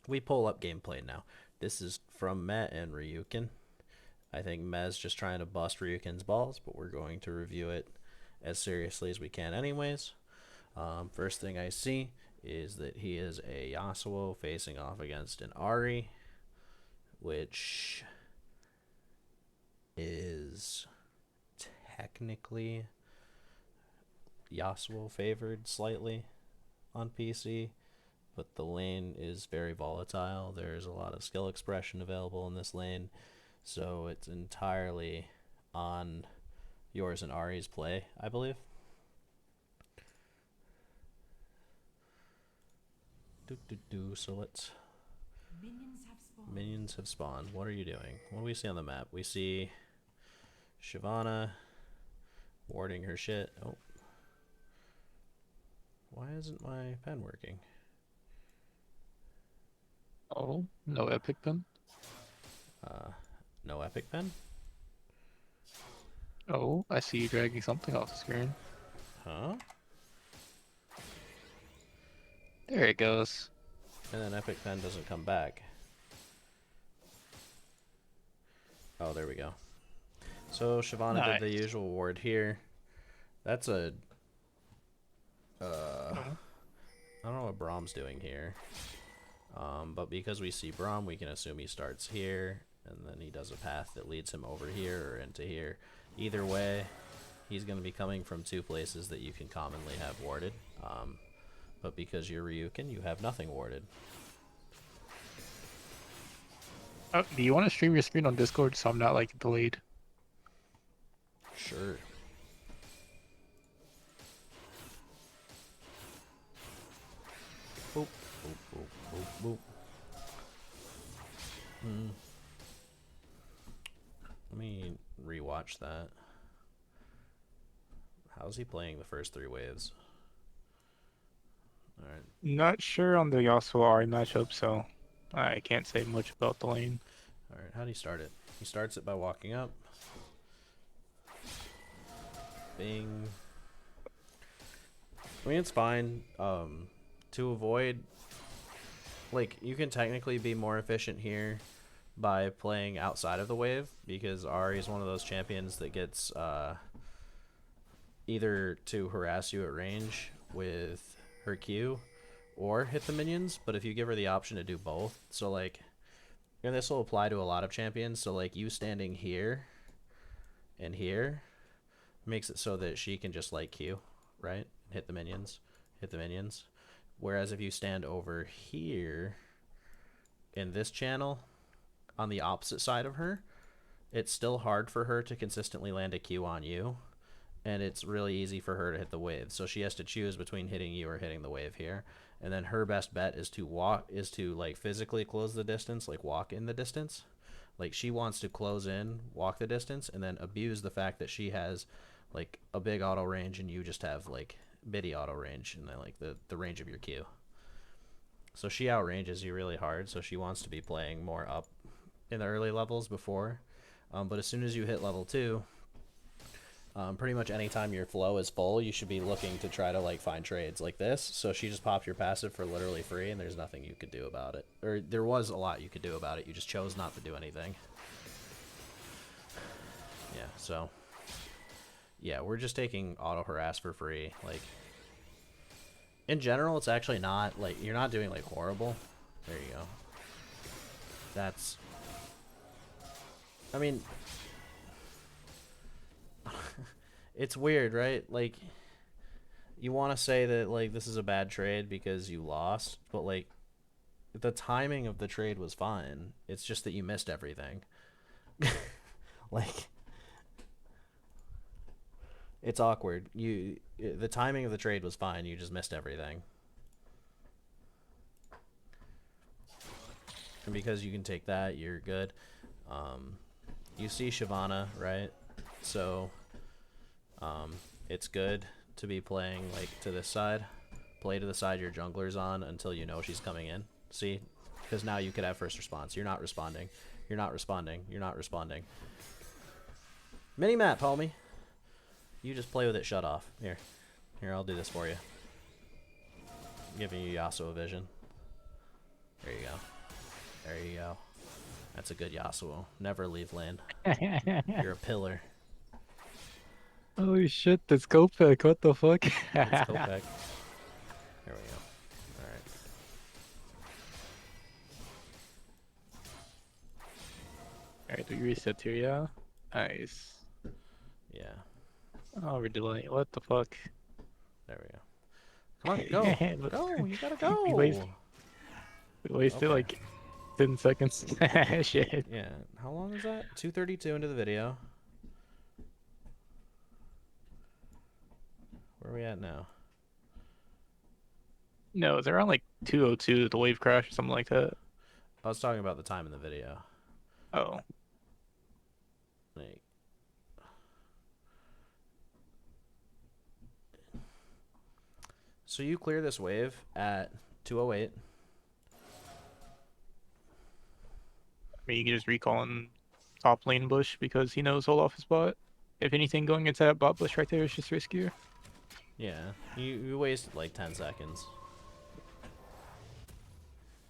we pull up gameplay now. This is from Matt and Ryuuken. I think Mez just trying to bust Ryuken's balls, but we're going to review it as seriously as we can, anyways. First thing I see is that he is a Yasuo facing off against an Ari, which is technically Yasuo favored slightly on PC, but the lane is very volatile. There's a lot of skill expression available in this lane, so it's entirely on yours and Ari's play, I believe. So let's. Minions have spawned. What are you doing? What do we see on the map? We see Shyvana warding her shit. Oh. Why isn't my pen working? Oh, no epic pen? Uh, no epic pen? Oh, I see you dragging something off the screen. Huh? There it goes. And then epic pen doesn't come back. Oh, there we go. So Shyvana did the Nice. usual ward here. That's a... Uh, I don't know what Brahm's doing here. But because we see Braum, we can assume he starts here, and then he does a path that leads him over here or into here. Either way, he's going to be coming from two places that you can commonly have warded. But because you're Ryuuken, you have nothing warded. do you want to stream your screen on Discord so I'm not like delayed? Sure. Boop, boop, boop, boop, boop. Let me rewatch that. How's he playing the first three waves? Alright. Not sure on the Yasuo Ari matchup, so I can't say much about the lane. Alright, how do you start it? He starts it by walking up. Bing. I mean, it's fine. To avoid... Like, you can technically be more efficient here by playing outside of the wave, because Ari is one of those champions that gets either to harass you at range with her Q or hit the minions, but if you give her the option to do both, so like, and this will apply to a lot of champions, so like you standing here and here makes it so that she can just like Q, right? Hit the minions, hit the minions. Whereas if you stand over here in this channel on the opposite side of her, it's still hard for her to consistently land a Q on you, and it's really easy for her to hit the wave. So she has to choose between hitting you or hitting the wave here. And then her best bet is to like physically close the distance, like walk in the distance. Like she wants to close in, walk the distance, and then abuse the fact that she has like a big auto range and you just have like bitty auto range and then like the range of your Q. So she outranges you really hard, so she wants to be playing more up in the early levels before. But as soon as you hit level 2, pretty much anytime your flow is full, you should be looking to try to like find trades like this. So she just popped your passive for literally free, and there's nothing you could do about it. Or there was a lot you could do about it. You just chose not to do anything. Yeah, so yeah, we're just taking auto harass for free. Like in general, it's actually not like you're not doing like horrible. There you go. That's I mean it's weird, right? Like you want to say that like this is a bad trade because you lost, but like the timing of the trade was fine. It's just that you missed everything. Like it's awkward. The timing of the trade was fine. You just missed everything. And because you can take that, you're good. You see Shyvana, right? So it's good to be playing like to this side. Play to the side your jungler's on until you know she's coming in. See? Because now you could have first response. You're not responding. You're not responding. You're not responding. Mini map, homie. You just play with it shut off. Here. Here, I'll do this for you. I'm giving you Yasuo vision. There you go. There you go. That's a good Yasuo. Never leave lane. You're a pillar. Holy shit, that's Kopek, what the fuck? It's Kopek. There we go. Alright. Alright, we reset here, yeah? Nice. Yeah. Oh, we're delaying. What the fuck? There we go. Come on, go. Go. You gotta go. We wasted Okay. like 10 seconds. Shit. Yeah. How long is that? 2:32 into the video. Where are we at now? No, they're on like 202, the wave crash or something like that. I was talking about the time in the video. Oh. Like, so you clear this wave at 2:08. I mean, you can just recall in top lane bush because he knows Olaf is bot. If anything, going into that bot bush right there is just riskier. Yeah. You wasted like 10 seconds.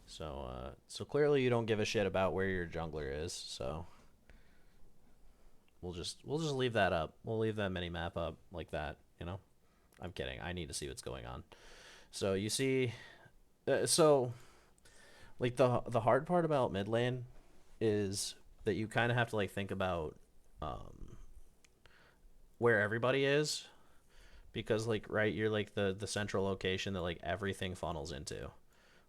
So clearly you don't give a shit about where your jungler is, so we'll just leave that up. We'll leave that mini map up like that, you know? I'm kidding. I need to see what's going on. So you see so like the hard part about mid lane is that you kind of have to like think about where everybody is, because like right, you're like the central location that like everything funnels into.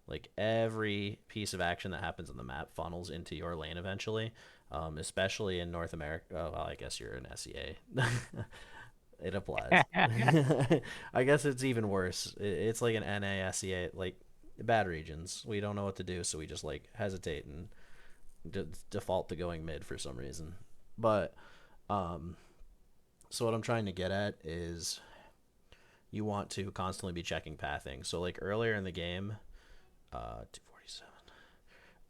Like every piece of action that happens on the map funnels into your lane eventually, especially in North America. Oh, well, I guess you're an SEA. It applies. I guess it's even worse. It's like an NA, SEA, like bad regions. We don't know what to do, so we just like hesitate and default to going mid for some reason. But so what I'm trying to get at is you want to constantly be checking pathing. So like earlier in the game, 247.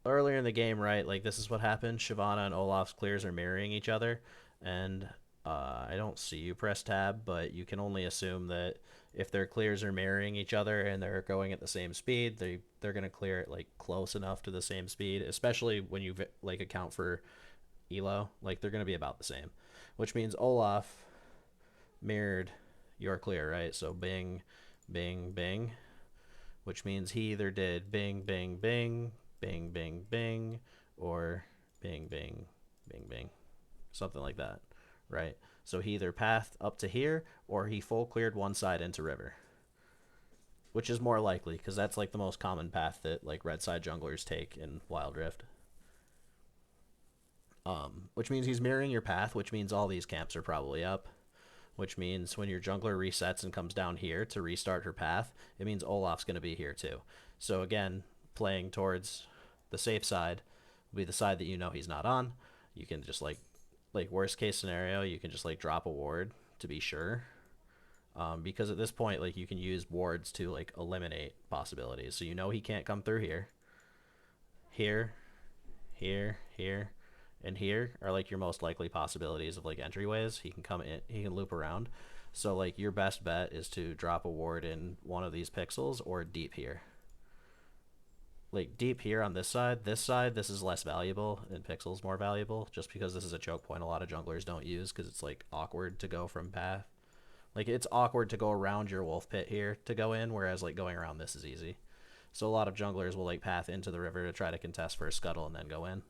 Earlier in the game, right? Like this is what happened. Shyvana and Olaf's clears are mirroring each other, and I don't see you press tab, but you can only assume that if their clears are mirroring each other and they're going at the same speed, they're gonna clear it like close enough to the same speed. Especially when you like account for elo, like they're gonna be about the same, which means Olaf mirrored your clear, right? So bing, bing, bing, which means he either did bing, bing, bing, bing, bing, bing, or bing, bing, bing, bing, something like that, right? So he either pathed up to here or he full cleared one side into river, which is more likely because that's like the most common path that like red side junglers take in Wild Rift. Which means he's mirroring your path, which means all these camps are probably up, which means when your jungler resets and comes down here to restart her path, it means Olaf's going to be here too. So again, playing towards the safe side will be the side that you know he's not on. You can just like worst case scenario, you can just like drop a ward to be sure. Because at this point, like you can use wards to like eliminate possibilities. So you know he can't come through here. Here, here, here, and here are like your most likely possibilities of like entryways. He can come in, he can loop around. So like your best bet is to drop a ward in one of these pixels or deep here. Like deep here on this side, this is less valuable and pixels more valuable just because this is a choke point a lot of junglers don't use because it's like awkward to go from path. Like it's awkward to go around your wolf pit here to go in, whereas like going around this is easy. So a lot of junglers will like path into the river to try to contest for a scuttle and then go in.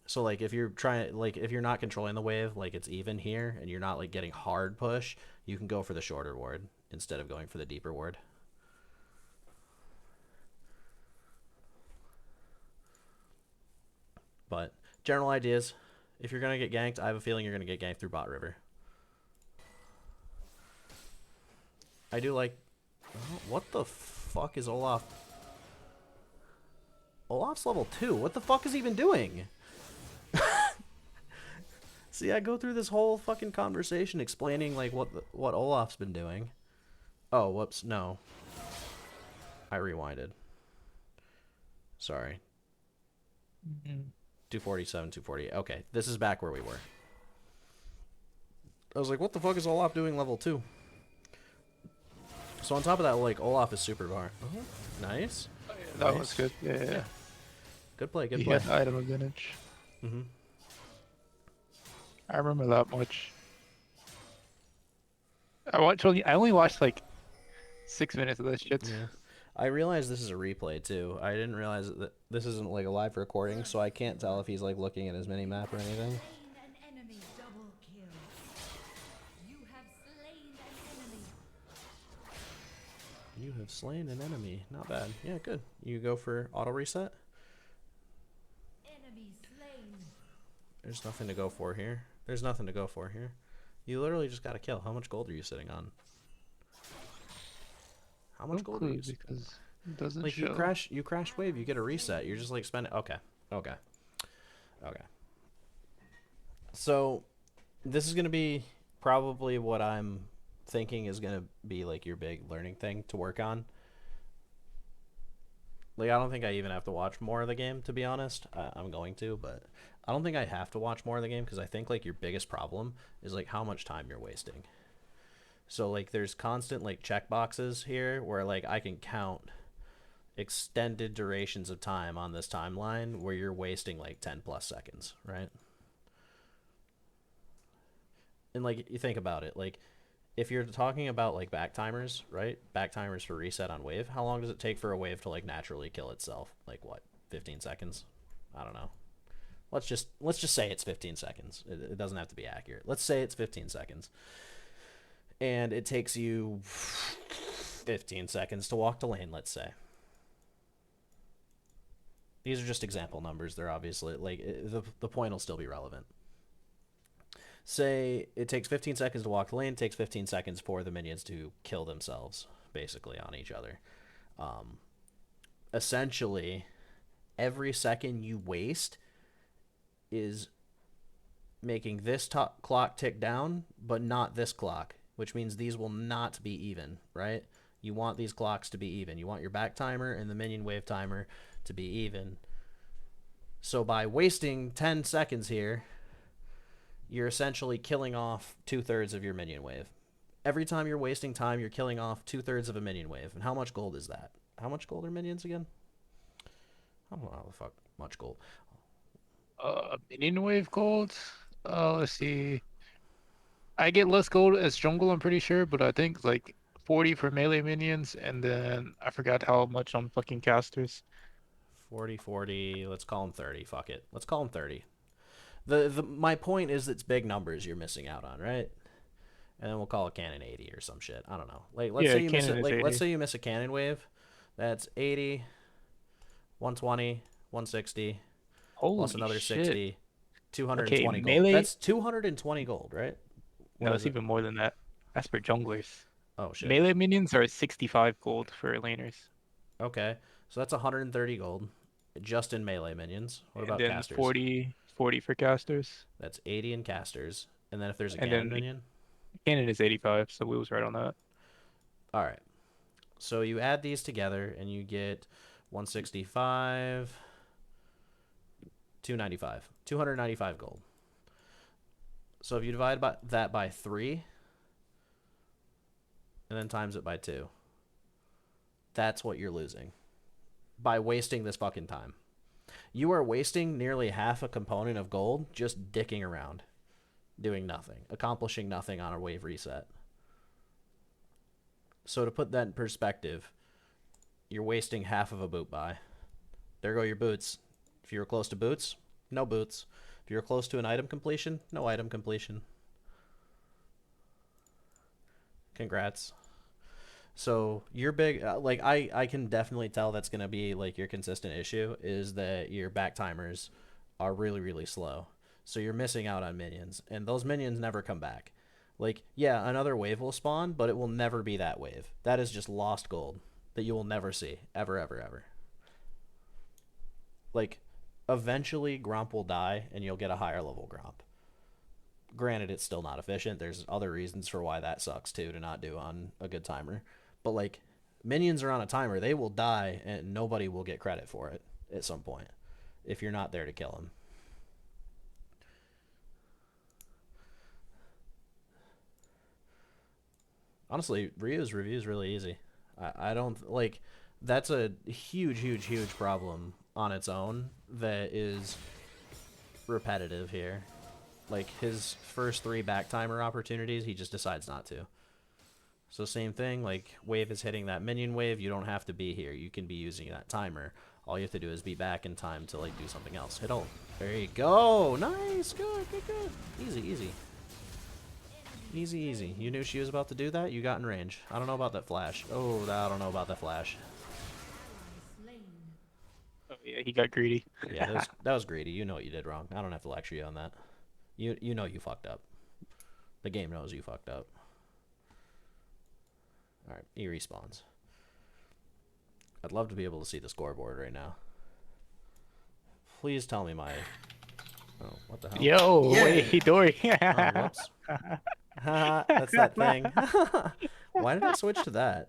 So like if you're trying, like if you're not controlling the wave, like it's even here and you're not like getting hard push, you can go for the shorter ward instead of going for the deeper ward. But general ideas, if you're gonna get ganked, I have a feeling you're gonna get ganked through bot river. I do like, oh, what the fuck is Olaf? Olaf's level 2. What the fuck is he even doing? See, I go through this whole fucking conversation explaining like what Olaf's been doing. Oh, whoops, no. I rewinded. Sorry. 247, 248. Okay, this is back where we were. I was like, what the fuck is Olaf doing level 2? So on top of that, like, Olaf is super bar. Oh, nice. That was Nice. good. Yeah, Yeah. yeah. Good play. Good He play. had item advantage. Mm-hmm. I remember that much. I only watched like 6 minutes of this shit. Yeah. I realize this is a replay too. I didn't realize that this isn't like a live recording, so I can't tell if he's like looking at his mini map or anything. Slain an enemy. Double kill. You have slain an enemy. You have slain an enemy. Not bad. Yeah, good. You go for auto reset. Enemy slain. There's nothing to go for here. There's nothing to go for here. You literally just got to kill. How much gold are you sitting on? How No much gold are clue you? because it doesn't Like show. you crash wave, you get a reset. You're just like spending. Okay, okay, okay. So this is gonna be probably what I'm thinking is gonna be like your big learning thing to work on. Like I don't think I even have to watch more of the game to be honest. I'm going to, but I don't think I have to watch more of the game because I think like your biggest problem is like how much time you're wasting. So like there's constant like check boxes here where like I can count extended durations of time on this timeline where you're wasting like 10 plus seconds, right? And like you think about it, like if you're talking about like back timers, right? Back timers for reset on wave, how long does it take for a wave to like naturally kill itself? Like what? 15 seconds? I don't know. Let's just say it's 15 seconds. It doesn't have to be accurate. Let's say it's 15 seconds. And it takes you 15 seconds to walk to lane, let's say. These are just example numbers. They're obviously like the point will still be relevant. Say it takes 15 seconds to walk the lane, it takes 15 seconds for the minions to kill themselves, basically, on each other. Um, Essentially, every second you waste is making this clock tick down, but not this clock, which means these will not be even, right? You want these clocks to be even. You want your back timer and the minion wave timer to be even. So by wasting 10 seconds here, you're essentially killing off 2/3 of your minion wave. Every time you're wasting time, you're killing off 2/3 of a minion wave. And how much gold is that? How much gold are minions again? I don't know how the fuck much gold. Minion wave gold. Let's see. I get less gold as jungle, I'm pretty sure, but I think like 40 for melee minions, and then I forgot how much on fucking casters. 40, 40. Let's call them 30. Fuck it. Let's call them 30. My point is it's big numbers you're missing out on, right? And then we'll call it cannon 80 or some shit. I don't know. Like let's say Yeah, you miss cannon it. is Like let's 80. say you miss a cannon wave. That's 80, 120, 160, plus Holy another shit. 60, Okay, 220 gold. melee. That's 220 gold, right? What No, is it's it? even more than that. That's for junglers. Oh shit. Melee minions are 65 gold for laners, Okay. So that's 130 gold just in melee minions. What and about then casters? 40 for casters, That's 80 in casters. And then if there's a and cannon then minion? cannon is 85. So we was right on that. All right. So you add these together and you get 165, 295, 295 gold. So if you divide that by 3 and then times it by 2, that's what you're losing by wasting this fucking time. You are wasting nearly half a component of gold just dicking around, doing nothing, accomplishing nothing on a wave reset. So to put that in perspective, you're wasting half of a boot buy. There go your boots. If you were close to boots, no boots. If you were close to an item completion, no item completion. Congrats. So your big like I can definitely tell that's gonna be like your consistent issue is that your back timers are really slow. So you're missing out on minions, and those minions never come back. Like yeah, another wave will spawn, but it will never be that wave. That is just lost gold that you will never see ever. Like eventually Gromp will die, and you'll get a higher level Gromp. Granted, it's still not efficient. There's other reasons for why that sucks too to not do on a good timer. But like minions are on a timer, they will die and nobody will get credit for it at some point if you're not there to kill them. Honestly, Ryu's review is really easy. I don't like. That's a huge problem on its own that is repetitive here. Like, his first 3 back timer opportunities, he just decides not to. So same thing, like, wave is hitting that minion wave, you don't have to be here. You can be using that timer. All you have to do is be back in time to, like, do something else. Hit ult. There you go. Nice. Good. Easy. Easy. You knew she was about to do that? You got in range. I don't know about that flash. Oh, I don't know about that flash. Slain. Oh yeah, he got greedy. Yeah, that was greedy. You know what you did wrong. I don't have to lecture you on that. You know you fucked up. The game knows you fucked up. Alright, he respawns. I'd love to be able to see the scoreboard right now. Please tell me my... Oh, what the hell? Yo, wait, Dory. Oh, whoops. That's that thing. Why did it switch to that?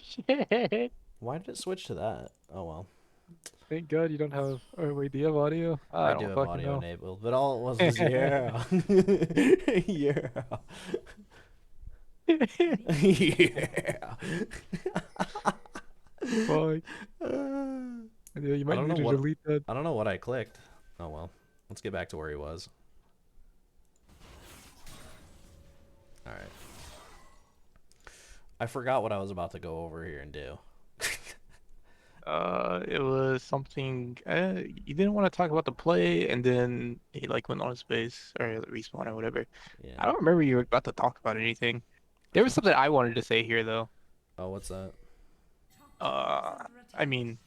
Shit. Why did it switch to that? Oh, well. Thank God you don't have. Oh wait, do you have audio? I do don't have fucking audio know. enabled, but all it was yeah. Yeah. Yeah. Fuck. Yeah, you might don't need know to what- delete that. I don't know what I clicked. Oh well. Let's get back to where he was. Alright. I forgot what I was about to go over here and do. It was something. You didn't want to talk about the play, and then he like went on his base or respawn or whatever. I Yeah. don't remember you were about to talk about anything. There was something I wanted to say here though. Oh, what's that? I mean,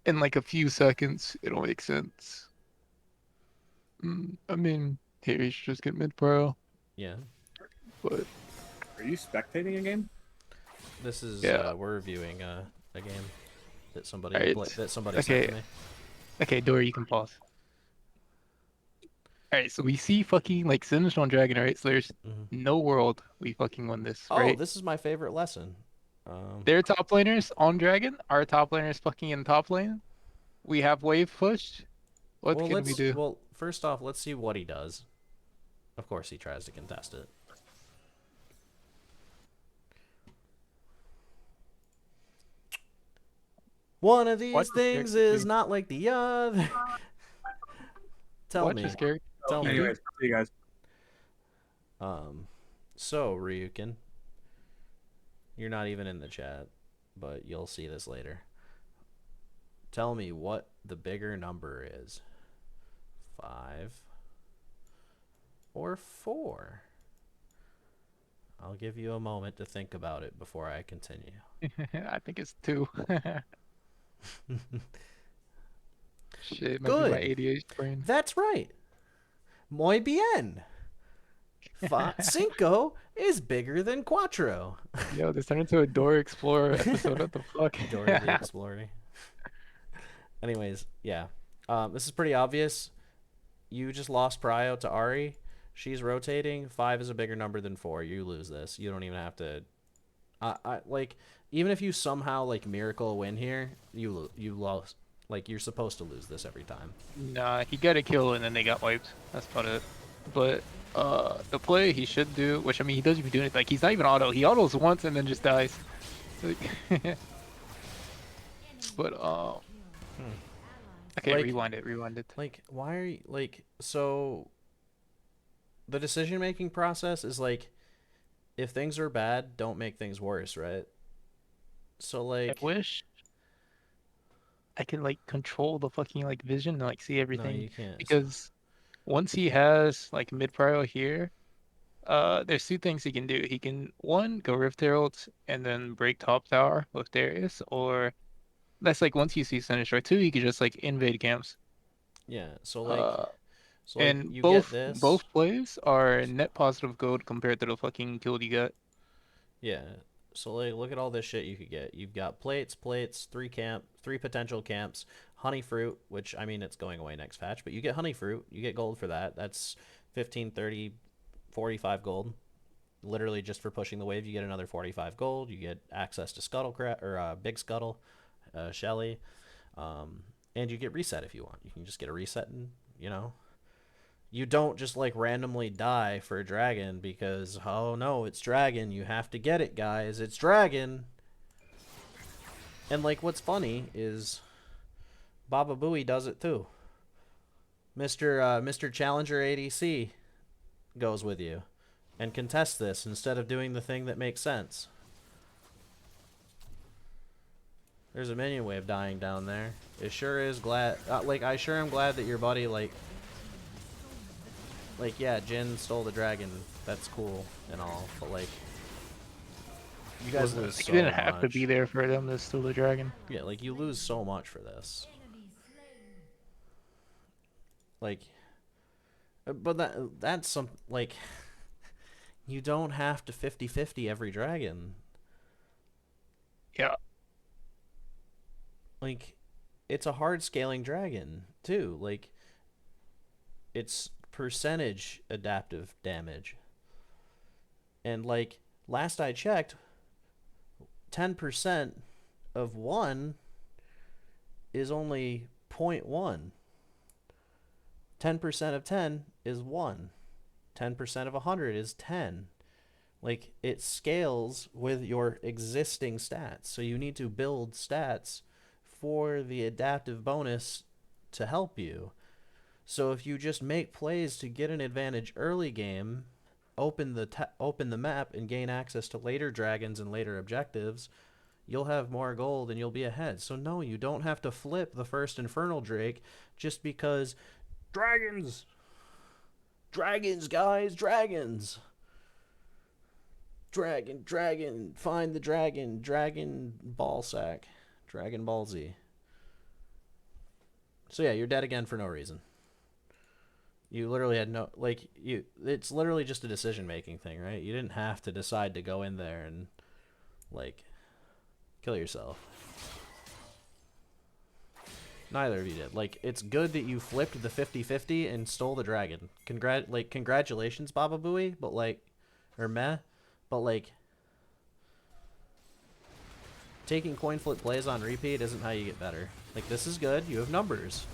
in like a few seconds, it'll make sense. I mean, here you should just get mid pro, Yeah. but Are you spectating a game? This is Yeah. we're reviewing a game that somebody Alright. that somebody Okay. sent to me. okay, Dory, you can pause. All right, so we see fucking like Singed on Dragon, right? So there's Mhm. no world we fucking win this, Oh, right? this is my favorite lesson. Their top laners on Dragon, our top laners fucking in top lane. We have wave pushed. What well, can we do? Well, first off, let's see what he does. Of course, he tries to contest it. One of these What things character is do- not like the other. Tell Watch me. this character. Tell me. Anyways, see you guys. So Ryuuken, you're not even in the chat, but you'll see this later. Tell me what the bigger number is. 5 or 4? I'll give you a moment to think about it before I continue. I think it's 2. Shit, might be Good. my ADHD brain. That's right. Muy bien. Cinco is bigger than Cuatro. Yo, this turned into a Dora Explorer episode. What the fuck? Dora the Explorer. Anyways, yeah. This is pretty obvious. You just lost Prio to Ari. She's rotating. 5 is a bigger number than 4. You lose this. You don't even have to. Like, even if you somehow like miracle win here, you lost. Like, you're supposed to lose this every time. Nah, he got a kill and then they got wiped. That's about it. But the play he should do, which I mean he doesn't even do anything. Like he's not even auto. He autos once and then just dies. Like, but okay, Like- rewind it. Like, why are you like so? The decision making process is like, if things are bad, don't make things worse, right? So I like, wish I could like control the fucking like vision and like see no, everything you can't. because once he has like mid prio here, there's 2 things he can do. He can one go Rift Herald and then break top tower with Darius, or that's like once you see Sinister. 2, he could just like invade camps. Yeah. Uh, So like and you both get this. both plays are net positive gold compared to the fucking kill you got. Yeah. So like, look at all this shit you could get. You've got plates, 3 potential camps, honey fruit, which I mean it's going away next patch, but you get honey fruit, you get gold for that. That's 15, 30, 45 gold. Literally just for pushing the wave, you get another 45 gold. You get access to Big Scuttle, Shelly, and you get reset if you want. You can just get a reset, and you don't just like randomly die for a dragon because, oh no, it's dragon, you have to get it, guys, it's dragon. And like, what's funny is Baba Booey does it too. Mr. Challenger ADC goes with you and contests this instead of doing the thing that makes sense. There's a minion wave dying down there. It sure is glad. Like, I sure am glad that your buddy, like, yeah, Jhin stole the dragon. That's cool and all, but like, you guys lose so You didn't have to much. be there for them to steal the dragon. Yeah, like, you lose so much for this. Enemy slain. Like, but that's some, like, you don't have to 50-50 every dragon. Yeah. Like, it's a hard scaling dragon too. Like, it's percentage adaptive damage. And like, last I checked, 10% of 1 is only 0.1. 10% of 10 is 1. 10% of 100 is 10. Like, it scales with your existing stats. So you need to build stats for the adaptive bonus to help you. So if you just make plays to get an advantage early game, open the map and gain access to later dragons and later objectives, you'll have more gold and you'll be ahead. So no, you don't have to flip the first Infernal Drake just because dragons. Dragons, guys, dragons. Dragon, find the dragon ball sack. Dragon Ball Z. So yeah, you're dead again for no reason. You literally had no, like, it's literally just a decision-making thing, right? You didn't have to decide to go in there and, like, kill yourself. Neither of you did. Like, it's good that you flipped the 50-50 and stole the dragon. Congratulations, Baba Booey, but, like, or meh, but, like, taking coin flip plays on repeat isn't how you get better. Like, this is good. You have numbers.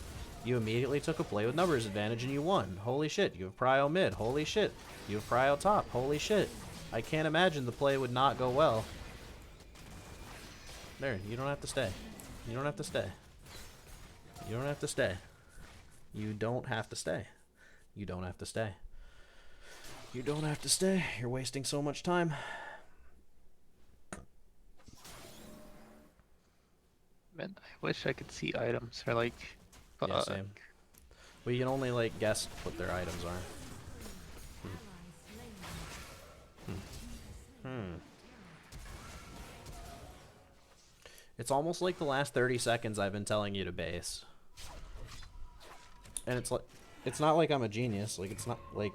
You immediately took a play with numbers advantage and you won. Holy shit. You have prio mid. Holy shit. You have prio top. Holy shit. I can't imagine the play would not go well. There. You don't have to stay. You don't have to stay. You don't have to stay. You don't have to stay. You don't have to stay. You don't have to stay. You're wasting so much time. Man, I wish I could see items or like. Yeah, same. Well, you can only, like, guess what their items are. It's almost like the last 30 seconds I've been telling you to base. And it's like, it's not like I'm a genius. Like, it's not like,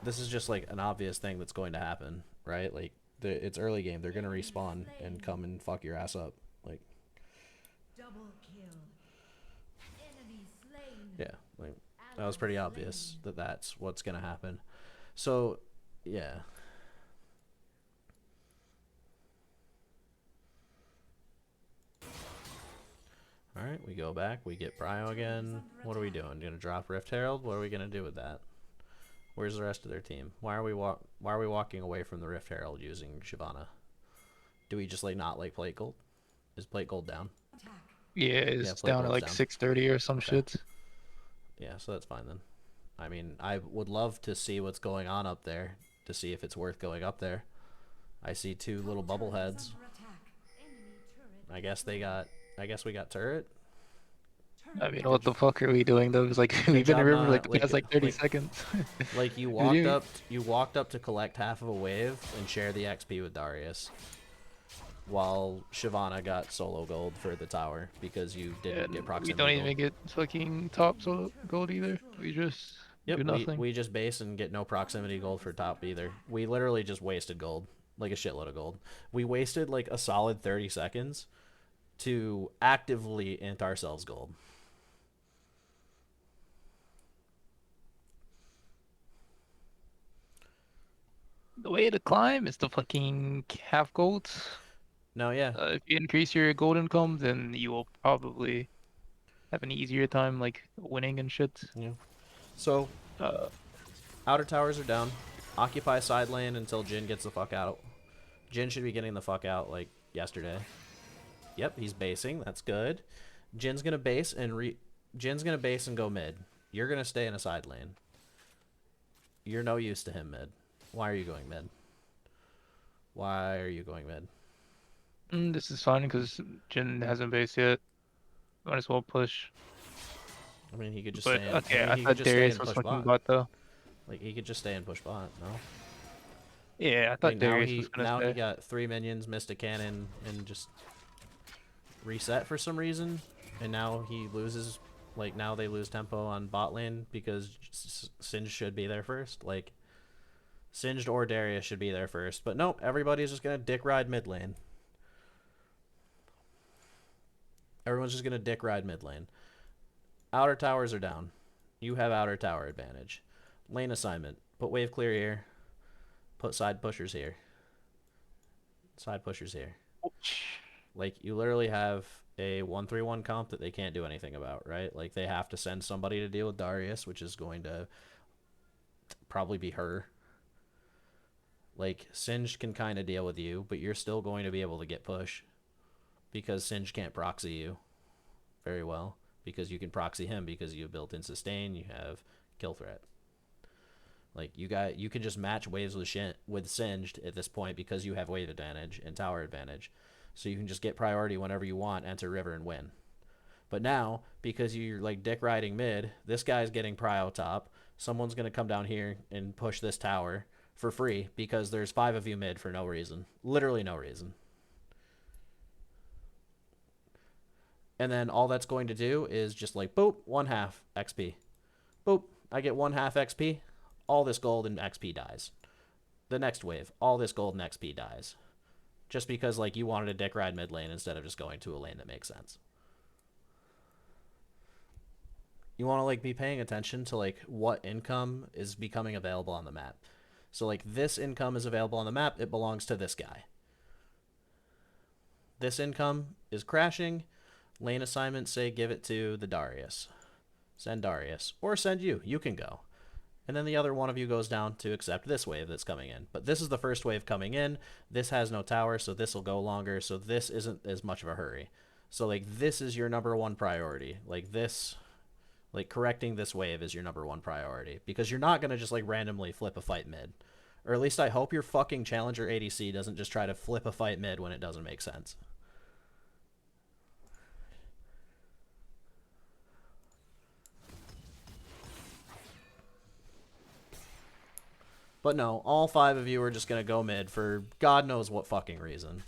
this is just like an obvious thing that's going to happen, right? Like, it's early game. They're gonna respawn and come and fuck your ass up. Like, Double kill. Enemy slain. yeah, like, that was pretty obvious that that's what's gonna happen. So, yeah. Alright, we go back, we get Prio again. What are we doing? Gonna drop Rift Herald? What are we gonna do with that? Where's the rest of their team? Why are we walking away from the Rift Herald using Shyvana? Do we just, like, not like Plate Gold? Is Plate Gold down? Yeah, it's Plate down to Gold's like down. 630 or some Okay. shit. Yeah, so that's fine then. I mean, I would love to see what's going on up there, to see if it's worth going up there. I see 2 little bubble heads. I guess we got turret. I mean, what the fuck are we doing though? It's like we've been in job river not, like the like- past like 30 like- seconds. Like, you walked up to collect half of a wave and share the XP with Darius, while Shyvana got solo gold for the tower because you didn't And get we proximity don't gold. even get fucking top gold either. We just Yep, do nothing. we just base and get no proximity gold for top either. We literally just wasted gold, like a shitload of gold. We wasted like a solid 30 seconds to actively int ourselves gold. The way to climb is to fucking have gold. No, yeah. If you increase your gold income, then you will probably have an easier time like winning and shit. Yeah. So, Uh, outer towers are down. Occupy side lane until Jhin gets the fuck out. Jhin should be getting the fuck out like yesterday. Yep, he's basing. That's good. Jin's gonna base and go mid. You're gonna stay in a side lane. You're no use to him mid. Why are you going mid? Why are you going mid? This is fine because Jhin hasn't base yet. Might as well push. I mean, he could just But stay in. I okay, mean, I he could thought just stay Darius and was push fucking bot. bot though. Like he could just stay and push bot. No. Yeah, I thought Like Darius was gonna now he stay. got 3 minions, missed a cannon, and just reset for some reason, and now he loses. Like now they lose tempo on bot lane because Singed should be there first. Like Singed or Darius should be there first, but nope, everybody's just gonna dick ride mid lane. Everyone's just gonna dick ride mid lane. Outer towers are down. You have outer tower advantage. Lane assignment. Put wave clear here. Put side pushers here. Side pushers here. Like, you literally have a 1-3-1 comp that they can't do anything about, right? Like, they have to send somebody to deal with Darius, which is going to probably be her. Like, Singed can kind of deal with you, but you're still going to be able to get push because Singed can't proxy you very well, because you can proxy him because you have built-in sustain, you have kill threat. Like, you can just match waves with Singed at this point because you have wave advantage and tower advantage. So you can just get priority whenever you want, enter river, and win. But now, because you're like dick riding mid, this guy's getting prio top. Someone's going to come down here and push this tower for free because there's 5 of you mid for no reason. Literally no reason. And then all that's going to do is just like, boop, 1/2 XP. Boop, I get 1/2 XP. All this gold and XP dies. The next wave, all this gold and XP dies. Just because, like, you wanted to dick ride mid lane instead of just going to a lane that makes sense. You want to, like, be paying attention to, like, what income is becoming available on the map. So, like, this income is available on the map. It belongs to this guy. This income is crashing. Lane assignment, say, give it to the Darius. Send Darius. Or send you. You can go. And then the other one of you goes down to accept this wave that's coming in. But this is the first wave coming in. This has no tower, so this will go longer. So this isn't as much of a hurry. So, like, this is your #1 priority. Like, this, like, correcting this wave is your #1 priority. Because you're not going to just, like, randomly flip a fight mid. Or at least I hope your fucking challenger ADC doesn't just try to flip a fight mid when it doesn't make sense. But no, all 5 of you are just going to go mid for God knows what fucking reason.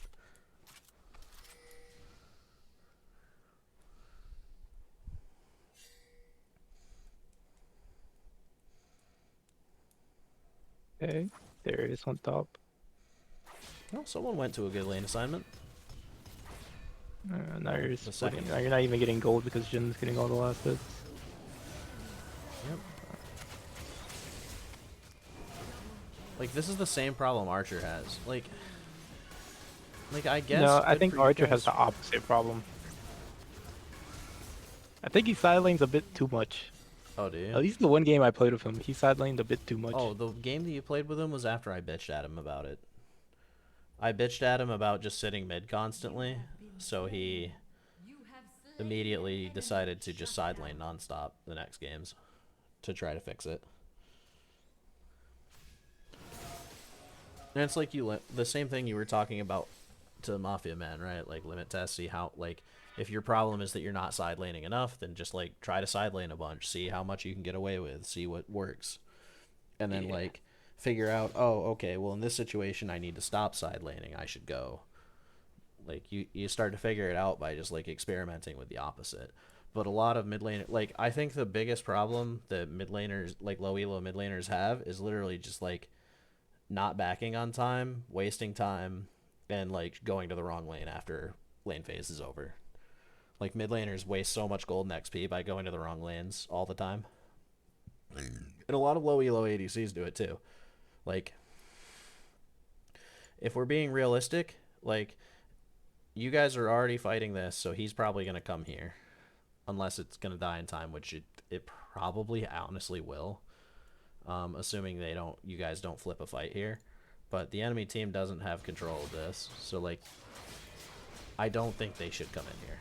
Okay, Darius on top. Well, someone went to a good lane assignment. Now you're The splitting. second. Now you're not even getting gold because Jin's getting all the last hits. Yep. Like, this is the same problem Archer has. Like I guess. No, I good think for you Archer guys. has the opposite problem. I think he side lanes a bit too much. Oh, do you? At least the one game I played with him, he side laned a bit too much. Oh, the game that you played with him was after I bitched at him about it. I bitched at him about just sitting mid constantly, so he immediately decided to just side lane nonstop the next games to try to fix it. And it's like the same thing you were talking about to Mafia Man, right? Like, limit test, see how, like, if your problem is that you're not side laning enough, then just, like, try to side lane a bunch, see how much you can get away with, see what works. And then, like, figure out, oh, okay, well, in this situation, I need to stop side laning, I should go. Like, you start to figure it out by just, like, experimenting with the opposite. But a lot of mid laner, like, I think the biggest problem that mid laners, like, low elo mid laners have is literally just, like, not backing on time, wasting time, and, like, going to the wrong lane after lane phase is over. Like, mid laners waste so much gold and XP by going to the wrong lanes all the time. And a lot of low elo ADCs do it too. Like, if we're being realistic, like, you guys are already fighting this, so he's probably going to come here. Unless it's going to die in time, which it probably honestly will. Assuming you guys don't flip a fight here. But the enemy team doesn't have control of this. So, like, I don't think they should come in here.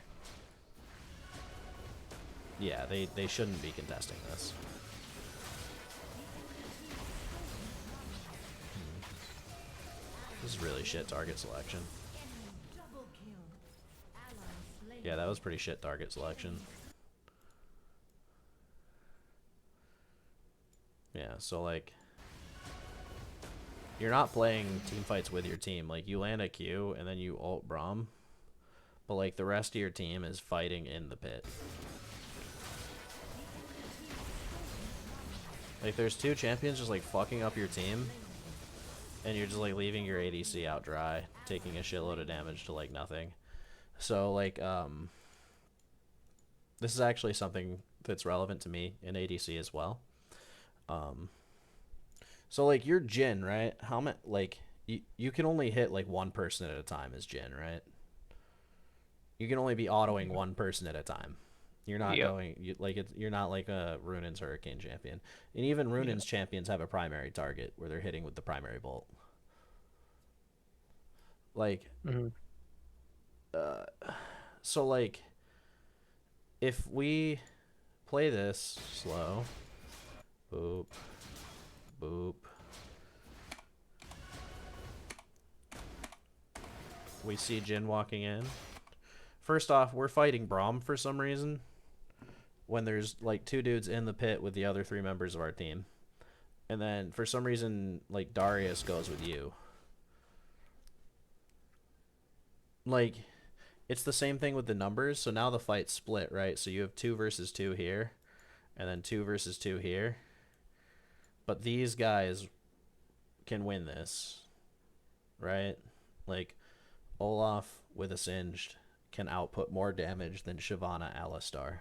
Yeah, they shouldn't be contesting this. This is really shit target selection. Double kill. Ally slain. Yeah, that was pretty shit target selection. Yeah, so like, you're not playing team fights with your team. Like, you land a Q and then you ult Braum, but like the rest of your team is fighting in the pit. Like, there's two champions just like fucking up your team, and you're just like leaving your ADC out dry, taking a shitload of damage to like nothing. So like, this is actually something that's relevant to me in ADC as well. So like, you're Jhin, right? How many, like, you can only hit like one person at a time as Jhin, right? You can only be autoing one person at a time. You're not Yep. going you're not like a Runen's Hurricane champion, and even Runen's champions have a primary target where they're hitting with the primary bolt. Like, Mm-hmm. so like, if we play this slow, boop, boop, we see Jhin walking in. First off, we're fighting Braum for some reason when there's like two dudes in the pit with the other three members of our team. And then for some reason, like, Darius goes with you. Like, it's the same thing with the numbers. So now the fight's split, right? So you have 2 versus 2 here, and then 2 versus 2 here. But these guys can win this, right? Like, Olaf with a Singed can output more damage than Shyvana Alistar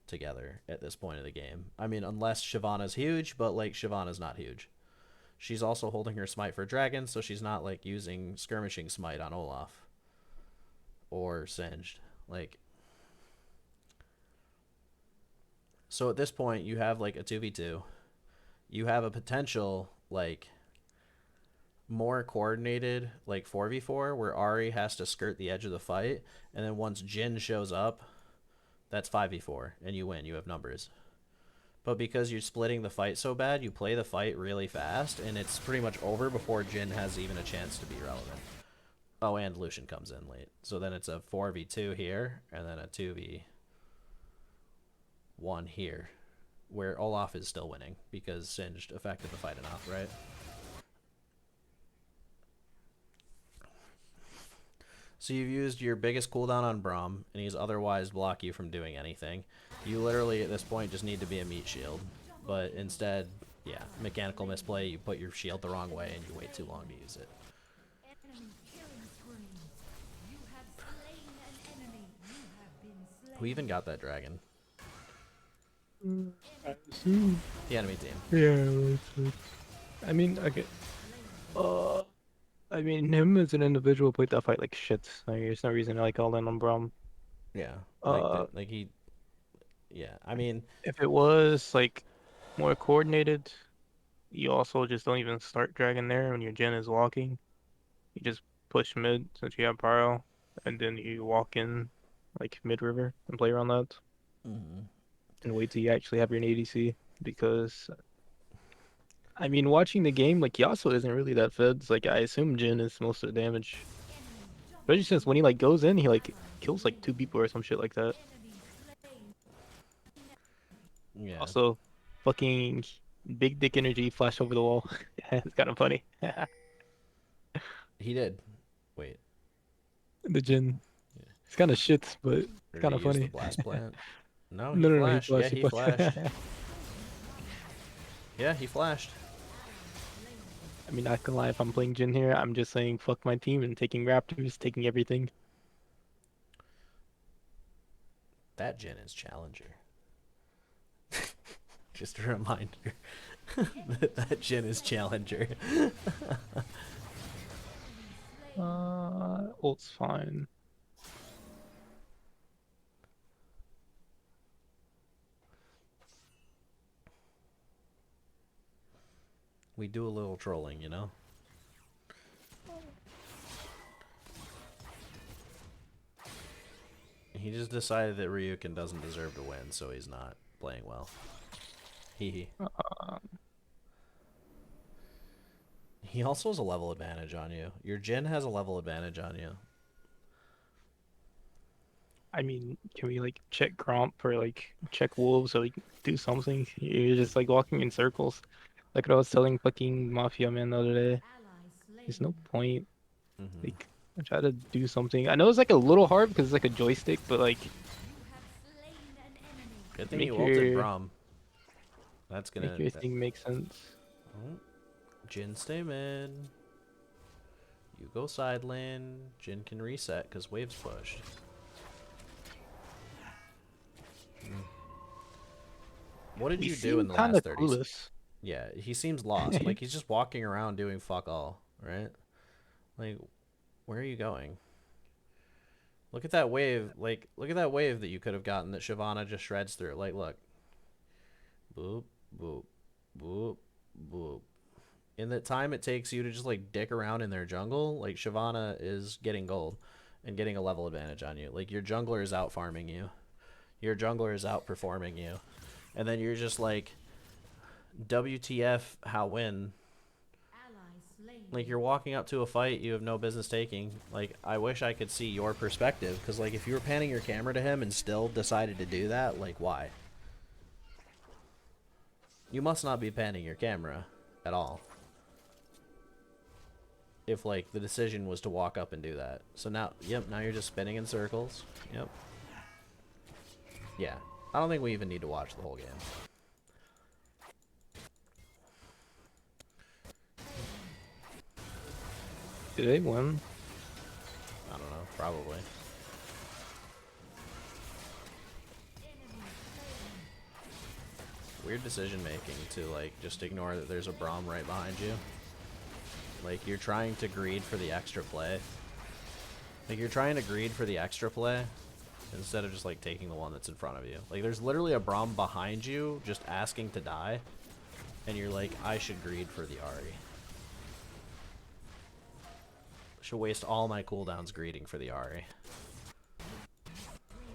together at this point of the game. I mean, unless Shyvana's huge, but like, Shyvana's not huge. She's also holding her smite for dragon, so she's not like using skirmishing smite on Olaf or Singed. Like, so at this point, you have like a 2v2. You have a potential like more coordinated like 4v4 where Ari has to skirt the edge of the fight, and then once Jhin shows up, that's 5v4 and you win. You have numbers. But because you're splitting the fight so bad, you play the fight really fast, and it's pretty much over before Jhin has even a chance to be relevant. Oh, and Lucian comes in late. So then it's a 4v2 here, and then a 2v1 here, where Olaf is still winning because Singed affected the fight enough, right? So you've used your biggest cooldown on Braum, and he's otherwise block you from doing anything. You literally, at this point, just need to be a meat shield. But instead, yeah, mechanical misplay, you put your shield the wrong way, and you wait too long to use it. Enemy killing spree. You have slain an enemy. You have been slain. Who even got that dragon? The enemy team. Yeah. I mean, okay. I mean, him as an individual played that fight like shit. Like, there's no reason to like all in on Braum. Yeah, yeah. I mean, If it was like more coordinated, you also just don't even start dragon there when your Jhin is walking. You just push mid since you have Pyro, and then you walk in like mid river and play around that, and wait till you actually have your ADC. Because I mean, watching the game, like Yasuo isn't really that fed. It's like I assume Jhin is most of the damage. Especially since when he like goes in, he like kills like 2 people or some shit like that. yeah, Also, fucking big dick energy flash over the wall. It's kind of funny. he did. Wait, The Jhin. It's kind of shit, but it's or did kind he of use the funny. blast plant? No, he No, no, no, he flashed. Yeah, flashed, he he flashed. flashed. Yeah, he flashed. I mean, not gonna lie, if I'm playing Jhin here, I'm just saying fuck my team and taking Raptors, taking everything. That Jhin is challenger. Just a reminder. That Jhin is challenger. Ult's fine. We do a little trolling, you know? He just decided that Ryuuken doesn't deserve to win, so he's not playing well. Hee. He also has a level advantage on you. Your Jhin has a level advantage on you. I mean, can we like check Gromp or like check Wolves or like do something? You're just like walking in circles. Like what I was telling fucking Mafia Man the other day. Ally There's slain. no point. Mm-hmm. Like I try to do something. I know it's like a little hard because it's like a joystick, but like You have slain an enemy. Good thing you make ulted your Braum. That's make gonna... your thing make sense. Oh, Jhin stay mid. You go side lane. Jhin can reset because wave's pushed. What did We you do in seem the kind last of 30 clueless. Yeah, he seems lost. Like, he's just walking around doing fuck all, right? Like, where are you going? Look at that wave. Like, look at that wave that you could have gotten that Shyvana just shreds through. Like, look. Boop, boop, boop, boop. In the time it takes you to just, like, dick around in their jungle, like, Shyvana is getting gold and getting a level advantage on you. Like, your jungler is out farming you. Your jungler is outperforming you. And then you're just like, WTF, how win? Ally slain. Like, you're walking up to a fight you have no business taking. Like, I wish I could see your perspective, because, like, if you were panning your camera to him and still decided to do that, like, why? You must not be panning your camera at all. If, like, the decision was to walk up and do that. So now, yep, now you're just spinning in circles. Yep. Yeah. I don't think we even need to watch the whole game. Did they win? I don't know. Probably. Weird decision making to, like, just ignore that there's a Braum right behind you. Like, you're trying to greed for the extra play. Like, you're trying to greed for the extra play instead of just, like, taking the one that's in front of you. Like, there's literally a Braum behind you just asking to die. And you're like, I should greed for the Ahri. Should waste all my cooldowns greeting for the Ahri.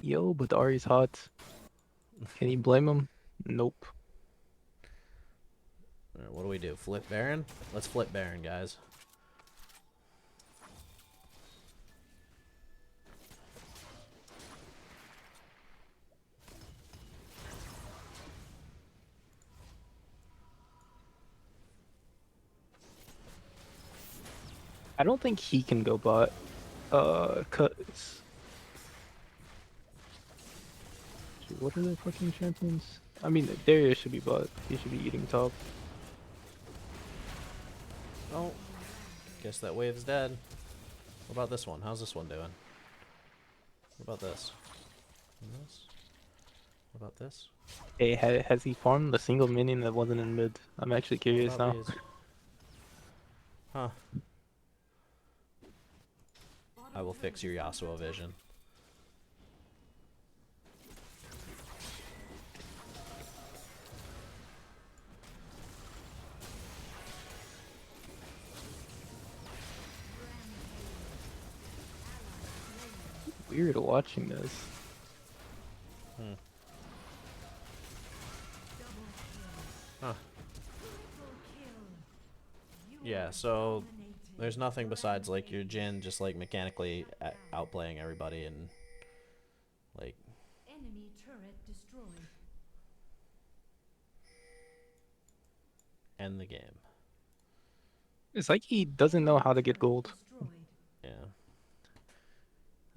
Yo, but Ari's hot. Can you blame him? Nope. Alright, what do we do? Flip Baron? Let's flip Baron, guys. I don't think he can go bot. Cause what are the fucking champions? I mean, Darius should be bot. He should be eating top. Oh. Guess that wave's dead. What about this one? How's this one doing? What about this? And this? What about this? Hey, has he farmed the single minion that wasn't in mid? I'm actually What curious about now. these? Huh. I will fix your Yasuo vision. Weird watching this. Hmm. Huh. Yeah, so there's nothing besides, like, your Jhin just, like, mechanically outplaying everybody and, like... Enemy turret destroyed. End the game. It's like he doesn't know how to get gold. Destroyed. Yeah.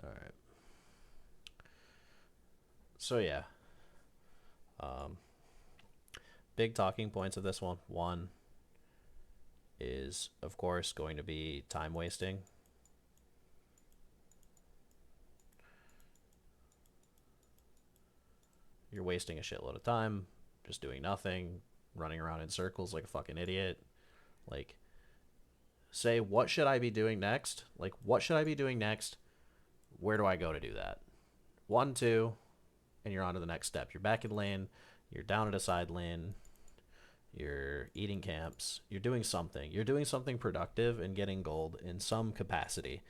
Alright. So, yeah. Big talking points of this one. One is, of course, going to be time wasting. You're wasting a shitload of time just doing nothing, running around in circles like a fucking idiot. Like, say, what should I be doing next? Like, what should I be doing next? Where do I go to do that? 1, 2, and you're on to the next step. You're back in lane. You're down at a side lane. You're eating camps. You're doing something. You're doing something productive and getting gold in some capacity.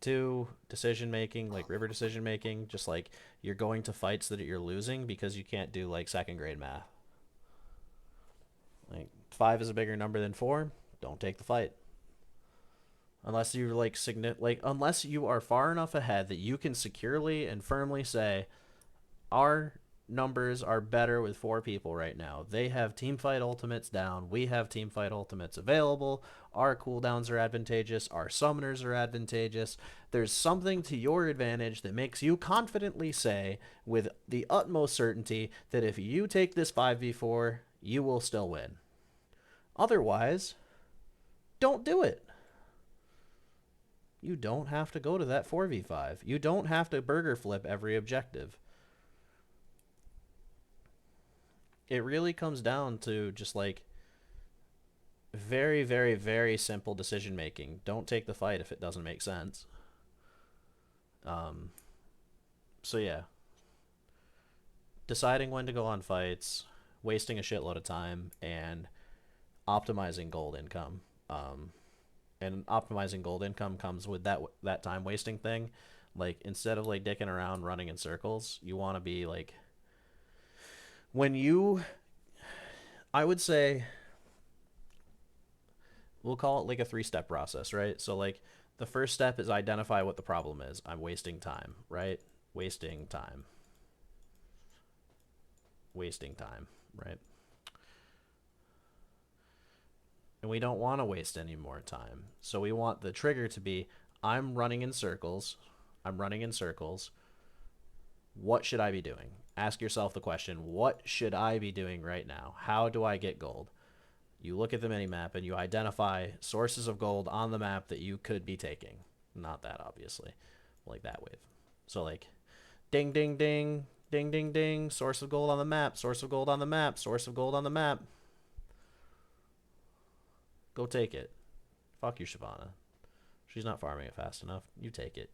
2, decision making, like river decision making, just like you're going to fights that you're losing because you can't do like second grade math. Like 5 is a bigger number than 4, don't take the fight. Unless you're unless you are far enough ahead that you can securely and firmly say our numbers are better with 4 people right now. They have team fight ultimates down. We have team fight ultimates available. Our cooldowns are advantageous. Our summoners are advantageous. There's something to your advantage that makes you confidently say with the utmost certainty that if you take this 5v4, you will still win. Otherwise, don't do it. You don't have to go to that 4v5. You don't have to burger flip every objective. It really comes down to just like very, very, very simple decision making. Don't take the fight if it doesn't make sense. So yeah. Deciding when to go on fights, wasting a shitload of time, and optimizing gold income. And optimizing gold income comes with that time wasting thing. Like instead of like dicking around running in circles, you want to be like I would say we'll call it like a 3-step process, right? So like the first step is identify what the problem is. I'm wasting time, right? Wasting time, right? And we don't want to waste any more time. So we want the trigger to be, I'm running in circles. What should I be doing? Ask yourself the question, what should I be doing right now? How do I get gold? You look at the minimap and you identify sources of gold on the map that you could be taking. Not that, obviously. Like that wave. So like, ding, ding, ding, ding, ding, ding, source of gold on the map, source of gold on the map, source of gold on the map. Go take it. Fuck you, Shyvana. She's not farming it fast enough. You take it.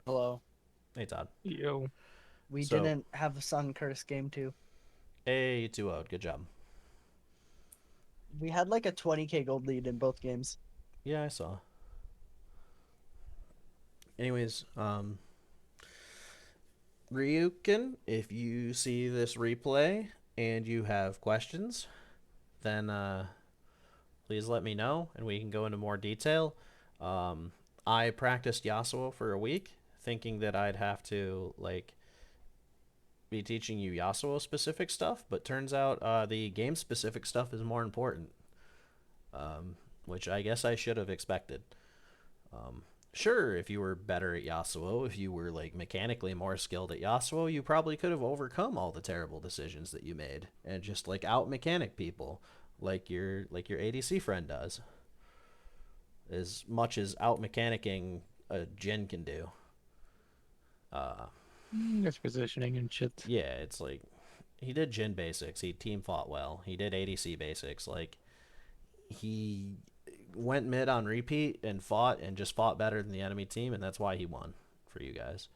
Hello. Hey, Todd. Yo. We So- didn't have a Sun Curse game too. Hey, you 2-0'd. Good job. We had like a 20k gold lead in both games. Yeah, I saw. Anyways, Ryuuken, if you see this replay and you have questions, then please let me know and we can go into more detail. I practiced Yasuo for a week, thinking that I'd have to like be teaching you Yasuo specific stuff, but turns out the game specific stuff is more important, which I guess I should have expected. Sure, if you were better at Yasuo, if you were like mechanically more skilled at Yasuo, you probably could have overcome all the terrible decisions that you made and just like out mechanic people like your ADC friend does. As much as out mechanicking a Jhin can do. There's positioning and shit. Yeah, it's like he did Jhin basics, he team fought well, he did ADC basics, like he went mid on repeat and just fought better than the enemy team, and that's why he won for you guys.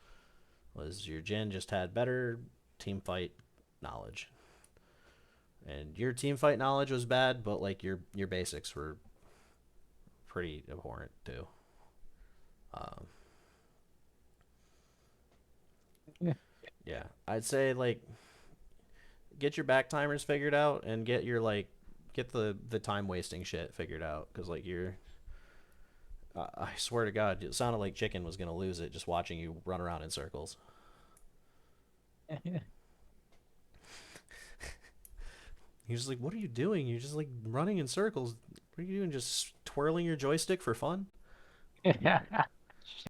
Was your Jhin just had better team fight knowledge. And your team fight knowledge was bad, but like your basics were pretty abhorrent too. Yeah, I'd say like get your back timers figured out and get the time wasting shit figured out, because like I swear to God, it sounded like Chicken was gonna lose it just watching you run around in circles. He's just like, what are you doing? You're just like running in circles. What are you doing? Just twirling your joystick for fun?